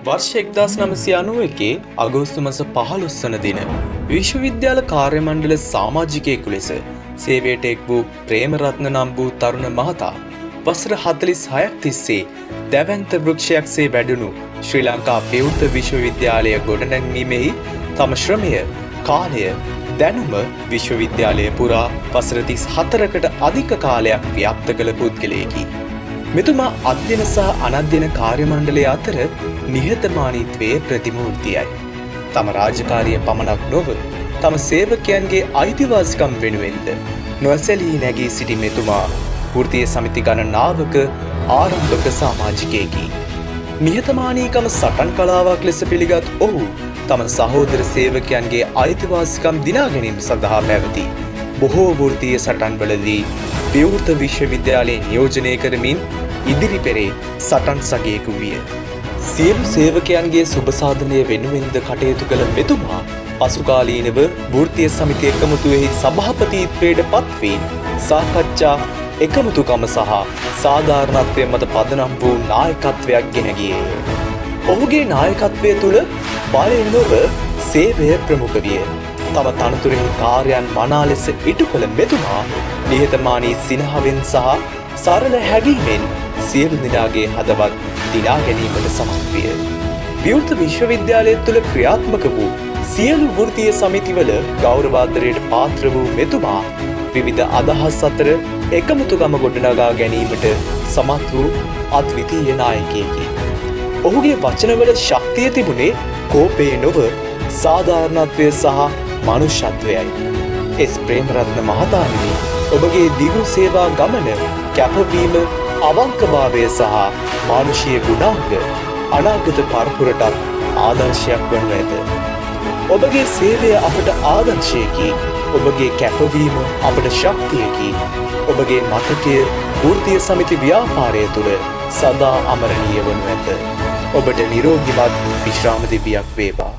वर्ष 1991 අගෝස්තු මාස 15 වන දින විශ්වවිද්‍යාල කාර්ය මණ්ඩල සමාජිකයෙකු ලෙස සේවයට එක් වූ ප්‍රේමරත්න නම් වූ තරුණ මහතා වසර 46ක් තිස්සේ දැවැන්ත වෘක්ෂයක්සේ වැඩුණු ශ්‍රී ලංකා විවෘත විශ්වවිද්‍යාලය ගොඩනැංවීමෙහි තම ශ්‍රමය, කාලය, දැනුම විශ්වවිද්‍යාලය පුරා වසර 34කට අධික කාලයක් ව්‍යාප්ත කළ පුද්ගලයෙකි. මෙතුමා අධ්‍යයන සහ අනධ්‍යයන කාර්ය මණ්ඩලය අතර නිහතමානීත්වයේ ප්‍රතිමූර්තියයි. තම රාජකාරිය පමණක් නොව තම සේවකයන්ගේ අයිතිවාසිකම් වෙනුවෙන්ද නොසැලී නැගී සිටි මෙතුමා වෘත්තීය සමිති ගණනාවක ආරම්භක සමාජිකයෙකි. නිහතමානීකම සටන් කලාවක් ලෙස පිළිගත් ඔහු තම සහෝදර සේවකයන්ගේ අයිතිවාසිකම් දිනා ගැනීම සඳහා පැවති බොහෝ වෘත්තීය සටන්වලදී විවෘත විශ්වවිද්‍යාලයේ නියෝජනය කරමින් ඉදිරි පෙරේ සටන් සගයෙකු විය. සියලු සේවකයන්ගේ සුබ සාධනය වෙනුවෙන්ද කටයුතු කළ මෙතුමා පසුකාලීනව වෘත්තීය සමිති එකමුතුවෙහි සභාපතිත්වයට පත්වී සාකච්ඡා එකමුතුකම සහ සාධාරණත්වය මත පදනම් වූ නායකත්වයක් ගෙන ගියේය. ඔහුගේ නායකත්වය තුළ බලය නොව සේවය ප්‍රමුඛ විය. තම තනතුරෙහි කාර්යයන් මනා ලෙස ඉටු කළ මෙතුමා නිහතමානී සිනහවෙන් සහ සරල හැඟීමෙන් සියලු දෙනාගේ හදවත් දිනා ගැනීමට සමත් විය. විවෘත විශ්වවිද්‍යාලය තුළ ක්‍රියාත්මක වූ සියලු වෘත්තීය සමිතිවල ගෞරවාදරයට පාත්‍ර වූ මෙතුමා විවිධ අදහස් අතර එකමුතුකම ගොඩනගා ගැනීමට සමත් වූ අද්විතීය නායකයෙකි. ඔහුගේ වචනවල ශක්තිය තිබුණේ කෝපය නොව සාධාරණත්වය සහ මනුෂ්‍යත්වයයි. එස් ප්‍රේමරත්න මහතාණෙනි, ඔබගේ දිගු සේවා ගමන, කැපවීම, අවංකභාවය සහ මානුෂීය ගුණාංග අනාගත පරපුරටත් ආදර්ශයක් වනු ඇත. ඔබගේ සේවය අපට ආදර්ශයකි. ඔබගේ කැපවීම අපට ශක්තියකි. ඔබගේ මතකය වෘත්තීය සමිති ව්‍යාපාරය තුළ සදා අමරණීය වනු ඇත. ඔබට නිරෝගිමත් විශ්‍රාම දිවියක් වේවා.